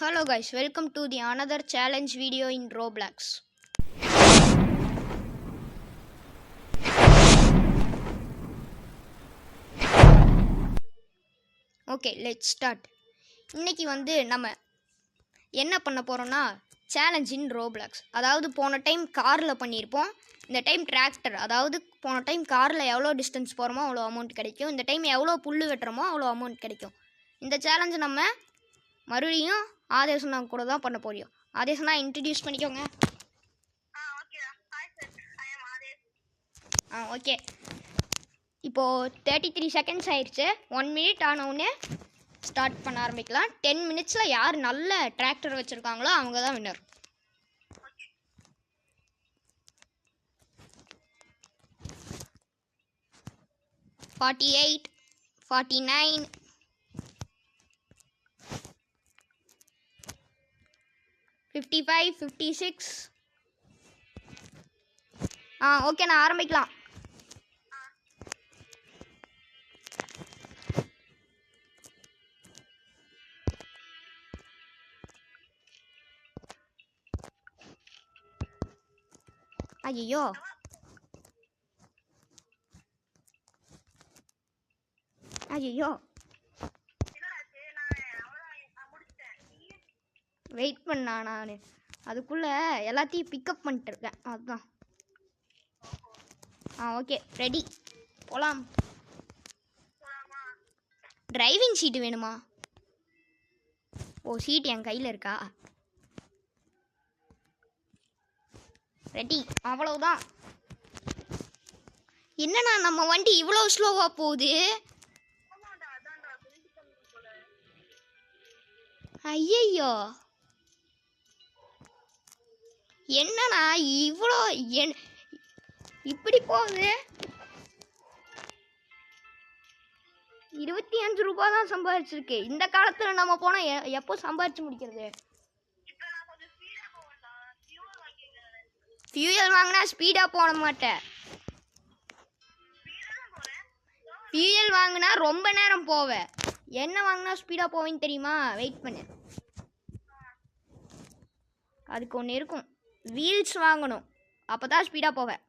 Hello guys, welcome to the another challenge video in Roblox. Okay, let's start. இன்னைக்கு நம்ம என்ன பண்ண போறோம்னா challenge in Roblox. அதாவது போன டைம் கார்ல பண்ணியிருப்போம். இந்த டைம் டிராக்டர். அதாவது போன டைம் கார்ல எவ்வளோ டிஸ்டன்ஸ் போறோமோ அவ்வளோ அமௌண்ட் கிடைக்கும். இந்த டைம் எவ்வளோ புல்லு வெட்டுறோமோ அவ்வளோ அமௌண்ட் கிடைக்கும். இந்த சேலஞ்சு நம்ம மறுபடியும் ஆதேசனா கூட தான் பண்ண போறோம். ஆதேசனா இன்ட்ரடியூஸ் பண்ணிக்கோங்க. ஓகே. இப்போது 33 செகண்ட்ஸ் ஆயிடுச்சு. 1 மினிட் ஆனவுடனே ஸ்டார்ட் பண்ண ஆரம்பிக்கலாம். 10 மினிட்ஸில் யார் நல்ல டிராக்டர் வச்சுருக்காங்களோ அவங்க தான் வின்னர். $48, $49, $55, $56. ஓகே, நான் ஆரம்பிக்கலாம். ஐயோ, ஐயோ, வெயிட் பண்ணா, நான் அதுக்குள்ளே எல்லாத்தையும் பிக்கப் பண்ணிட்டு இருக்கேன். அதுதான். ஓகே, ரெடி, போகலாம். டிரைவிங் சீட்டு வேணுமா? ஓ, சீட் என் கையில் இருக்கா? ரெடி, அவ்வளவுதான். என்னண்ணா நம்ம வண்டி இவ்வளோ ஸ்லோவாக போகுது? ஐயோ, என்னண்ணா இவ்வளோ இப்படி போகுது? 25 ரூபாய் தான் சம்பாதிச்சிருக்கு. இந்த காலத்தில் நம்ம போனால் எப்போ சம்பாதிச்சு முடிக்கிறது? ஃபியூயல் வாங்கினா ஸ்பீடாக போட மாட்டேன். ஃபியூயல் வாங்கினா ரொம்ப நேரம் போவேன். என்ன வாங்கினா ஸ்பீடாக போவேன்னு தெரியுமா? வெயிட் பண்ணு, அதுக்கு ஒன்று இருக்கும். வீல்ஸ் வாங்கணும், அப்போ தான் ஸ்பீடாக போவேன்.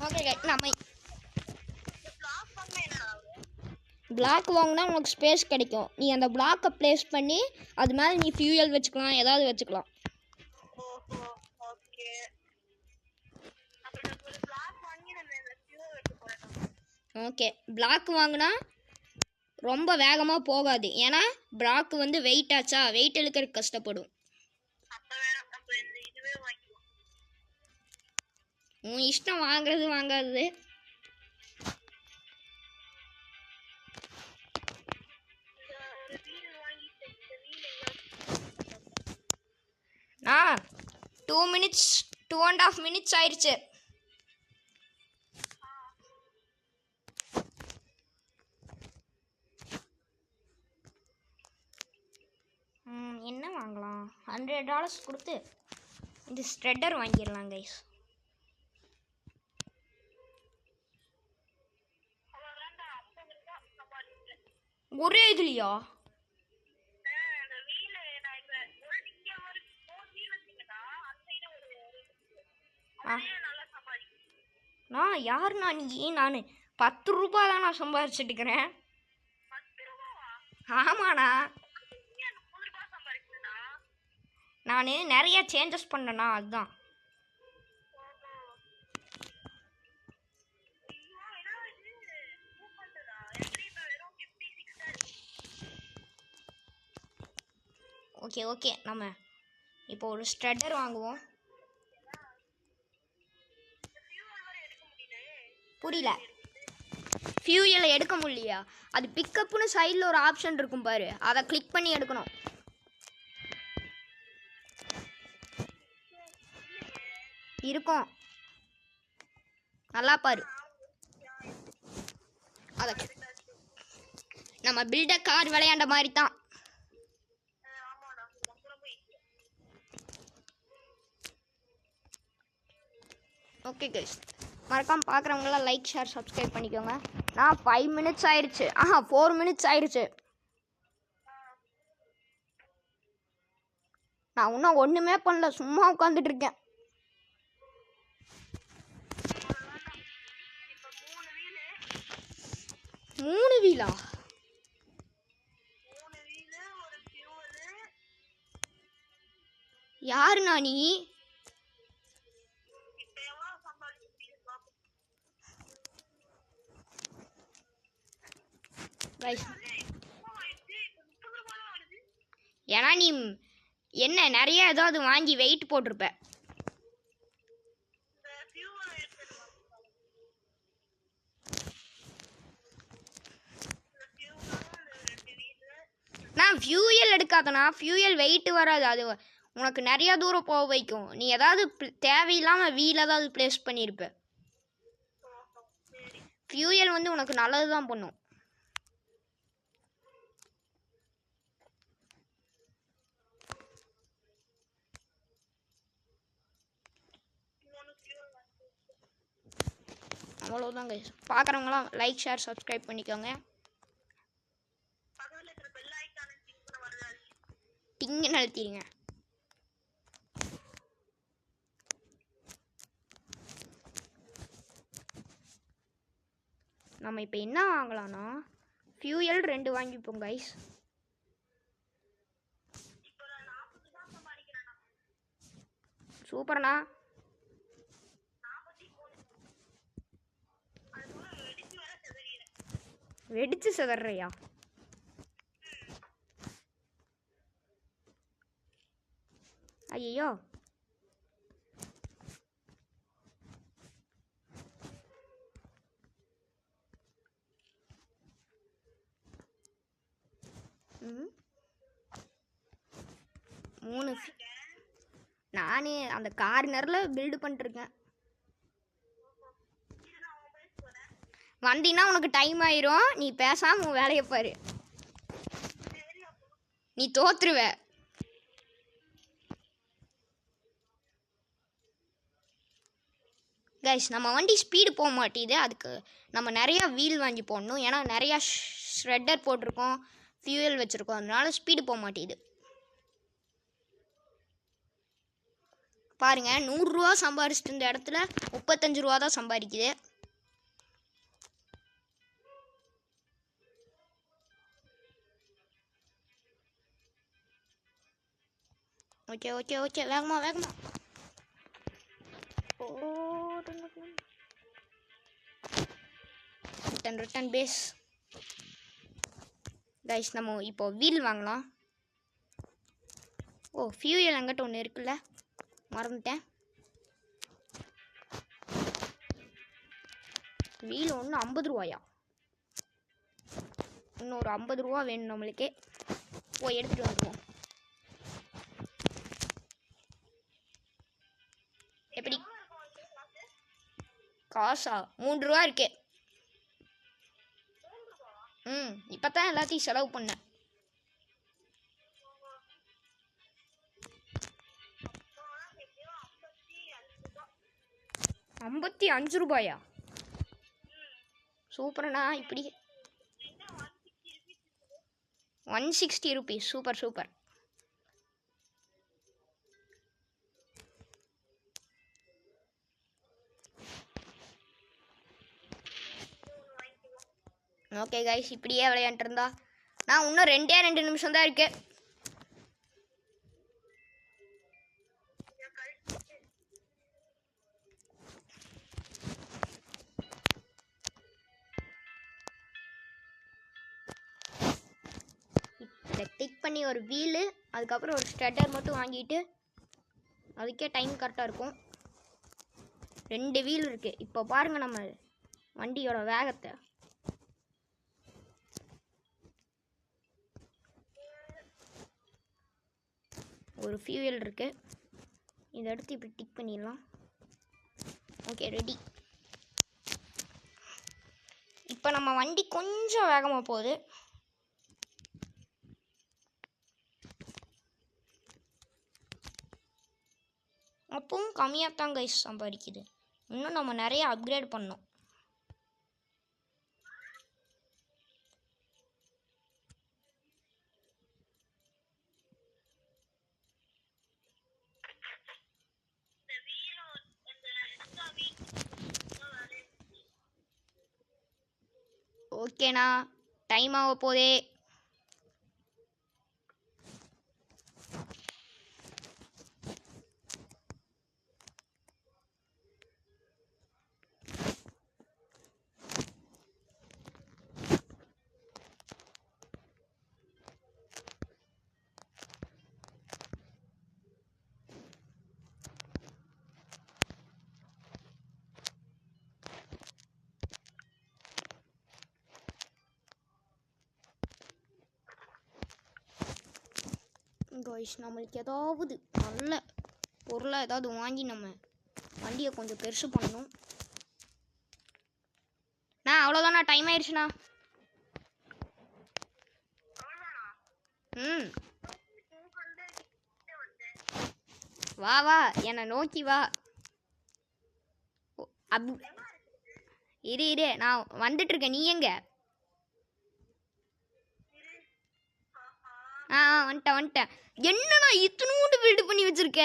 ஓகே, நம்ம பிளாக் வாங்கினா உனக்கு ஸ்பேஸ் கிடைக்கும். நீ அந்த பிளாக்கை ப்ளேஸ் பண்ணி அது மேலே நீ ஃபியூயல் வச்சுக்கலாம், ஏதாவது வச்சுக்கலாம். ஓகே, பிளாக் வாங்கினா ரொம்ப வேகமாக போகாது. ஏன்னா பிளாக் வெயிட் ஆச்சா, வெயிட் இழுக்கிறதுக்கு கஷ்டப்படும். உன் இஷ்டம், வாங்குறது வாங்காதது. நான் 2 மினிட்ஸ் 2.5 மினிட்ஸ் ஆயிடுச்சு. என்ன வாங்கலாம்? $100 கொடுத்து இது ஸ்ட்ரெட்டர் வாங்கிடலாம் கைஸ். ஒரே இதுலையா? நான் யாருண்ணா நீ? நான் 10 ரூபாய் தான் நான் சம்பாதிச்சுட்டு இருக்கிறேன். ஆமாண்ணா, நான் நிறைய சேஞ்சஸ் பண்ணேண்ணா, அதுதான். ஓகே ஓகே, நம்ம இப்போ ஒரு ஸ்ட்ரெட்டர் வாங்குவோம். புரியல. ஃபியூயலை எடுக்க முடியலையா? அது பிக்கப்புன்னு சைடில் ஒரு ஆப்ஷன் இருக்கும் பாரு, அதை கிளிக் பண்ணி எடுக்கணும். இருக்கும், நல்லா பாரு. அதை நம்ம பில்ட கார் விளையாண்ட மாதிரி தான். ஓகே கைஸ், மறக்காம பார்க்குறவங்களாம் லைக் ஷேர் சப்ஸ்கிரைப் பண்ணிக்கோங்க. நான் 5 minutes ஆயிடுச்சு. 4 minutes ஆயிடுச்சு. நான் இன்னும் ஒன்றுமே பண்ணல, சும்மா உட்காந்துட்டு இருக்கேன். மூணு வீலா? யாருண்ணா நீ? ஏன்னா நீ என்ன நிறைய ஏதாவது வாங்கி வெயிட் போட்டிருப்ப. நான் ஃபியூயல் எடுக்காதண்ணா, ஃபியூயல் வெயிட் வராது, அது உனக்கு நிறையா தூரம் போக வைக்கும். நீ ஏதாவது தேவையில்லாமல் வீல் ஏதாவது ப்ளேஸ் பண்ணியிருப்ப. ஃபியூயல் வந்து உனக்கு நல்லது தான் பண்ணும். அவ்வளோதான் கைஸ். பார்க்குறவங்களாம் லைக் ஷேர் சப்ஸ்கிரைப் பண்ணிக்கோங்க. டிங்கு நடத்திடுங்க. நம்ம இப்போ என்ன வாங்கலாம்னா ஃபியூயல் 2 வாங்கிப்போம் கைஸ். சூப்பர்ண்ணா. வெடிச்சு செதறியா? ஐயோ, மூணு. நானே அந்த கார்னரில் பில்டு பண்ணிட்டுருக்கேன். வந்தீங்கன்னா உனக்கு டைம் ஆயிரும். நீ பேசாம உன் வேலையை பாரு. நீ தோத்துருவ. கைஸ், நம்ம வண்டி ஸ்பீடு போக மாட்டேது. அதுக்கு நம்ம நிறையா வீல் வாங்கி போடணும். ஏன்னா நிறையா ஷ்ரெட்டர் போட்டிருக்கோம், ஃபியூயல் வச்சுருக்கோம், அதனால ஸ்பீடு போக மாட்டேது. பாருங்க, 100 ரூபா சம்பாரிச்சிட்டு இருந்த இடத்துல 35 ரூபா தான் சம்பாதிக்குது. ஓகே ஓகே ஓகே, வேகமா வேகமா. Return base. கைஸ், நம்ம இப்போ வீல் வாங்கலாம். ஓ, ஃபியூயல் அங்கிட்ட ஒன்று இருக்குல்ல, மறந்துட்டேன். வீல் ஒன்று 50 ரூபாயா? இன்னொரு 50 ரூபா வேணும் நம்மளுக்கே. ஓ, எடுத்துகிட்டு வந்துடுவோம். எப்படி காசா? 3 ரூபா இருக்கு. இப்போ தான் எல்லாத்தையும் செலவு பண்ணேன். 55 ரூபாயா? சூப்பர்ண்ணா. இப்படி 160 rupees. Super super. Okay guys, இப்படியே விளையாண்டு இருந்தா நான் இன்னும் 2 நிமிஷம் தான் இருக்கு. இதை டிக் பண்ணி ஒரு வீலு, அதுக்கப்புறம் ஒரு ஸ்ட்ரெட்டர் மட்டும் வாங்கிட்டு அதுக்கே டைம் கரெக்டாக இருக்கும். 2 வீல் இருக்குது. இப்போ பாருங்கள் நம்ம வண்டியோட வேகத்தை. ஒரு ஃபியூயல் இருக்குது. இதை எடுத்து இப்படி டிக் பண்ணிடலாம். Okay, ready. இப்போ நம்ம வண்டி கொஞ்சம் வேகமாக போகுது. அப்பவும் கம்மியாக தான் கைஸ் சம்பாதிக்குது. இன்னும் நம்ம நிறைய அப்கிரேட் பண்ணோம். ஓகேண்ணா, டைம் ஆக போதே. கைஸ், நம்மளுக்கு ஏதாவது நல்ல பொருளாக ஏதாவது வாங்கி நம்ம வண்டியை கொஞ்சம் பெருசு பண்ணணும். அவ்வளோதாண்ணா, டைம் ஆயிடுச்சுண்ணா. வா வா, என்னை நோக்கி வா. இரு நான் வந்துட்டு இருக்கேன். நீ எங்க? வந்துட்டேன். என்னண்ணா இத்தனூண்டு பில்டு பண்ணி வச்சிருக்க?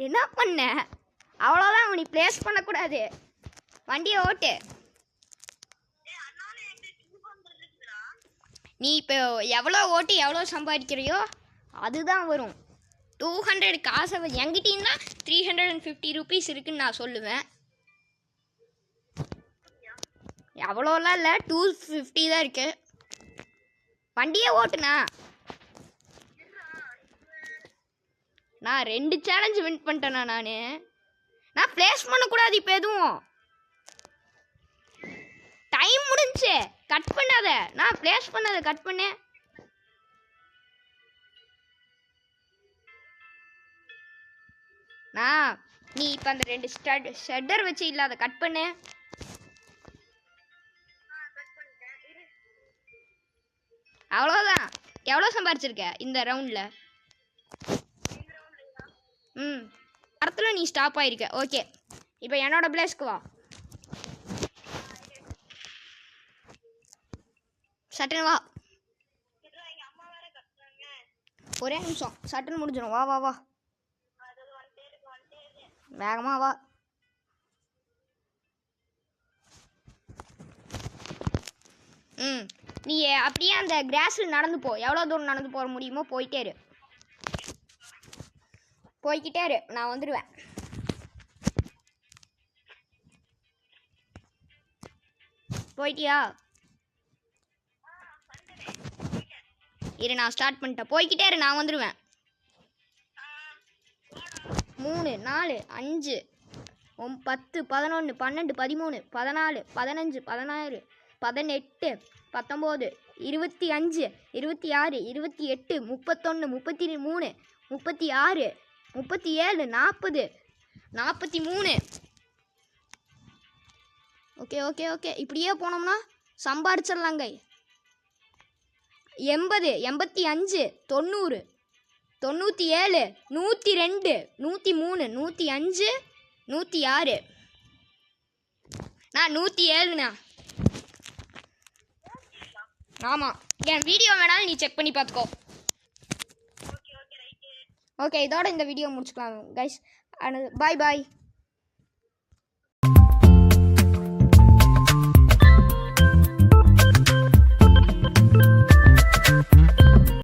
என்ன பண்ண? அவ்வளோதான், நீ பிளேஸ் பண்ணக்கூடாது. வண்டியை ஓட்டு. நீ இப்போ எவ்வளோ ஓட்டி எவ்வளோ சம்பாதிக்கிறியோ அதுதான் வரும். 200 காசை என்கிட்டீங்கன்னா 350 rupees இருக்குன்னு நான் சொல்லுவேன். எவ்வளோலாம் இல்லை, 250 தான் இருக்கு. வண்டியே ஓட்டுனா. நான் 2 சேலஞ்சு வின் பண்ணிட்டேண்ணா. நான் பிளேஸ் பண்ணக்கூடாது இப்போ எதுவும். டைம் முடிஞ்சு. கட் பண்ணாத. நான் பிளேஸ் பண்ணாத கட் பண்ணு. நீ இப்போ அந்த 2 ஷெட்டர் வச்சு இல்லாத கட் பண்ணு. அவ்வளோதான். எவ்வளோ சம்பாரிச்சிருக்க இந்த ரவுண்டில்? இடத்துல நீ ஸ்டாப் ஆயிருக்க. ஓகே, இப்போ என்னோட பிளேஸ்க்கு வா. சட்டுன்னு வா. ஒரே நிமிஷம், சட்டுன்னு முடிஞ்சிடும். வா வா வா, வேகமா வா. நீ அப்படியே அந்த கிராஸில் நடந்து போ. எவ்வளோ தூரம் நடந்து போக முடியுமோ போயிட்டே இரு. நான் வந்துடுவேன். போயிட்டியா? இரு, நான் ஸ்டார்ட் பண்ணிட்டேன். போய்கிட்டே இரு, நான் வந்துடுவேன். 3 4 5 10 11 12 13 14 15 16 18 19 25 26 28 31 33 36 37 40 43. ஓகே, இப்படியே போனோம்னா சம்பாரிச்சிடலாங்க. 80 85 90 97 102 103 105 106. நான் 107ண்ணா. ஆமாம், என் வீடியோ வேணாலும் நீ செக் பண்ணி பார்த்துக்கோ. ஓகே, இதோட இந்த வீடியோ முடிச்சுக்கலாம் கைஸ். பாய்.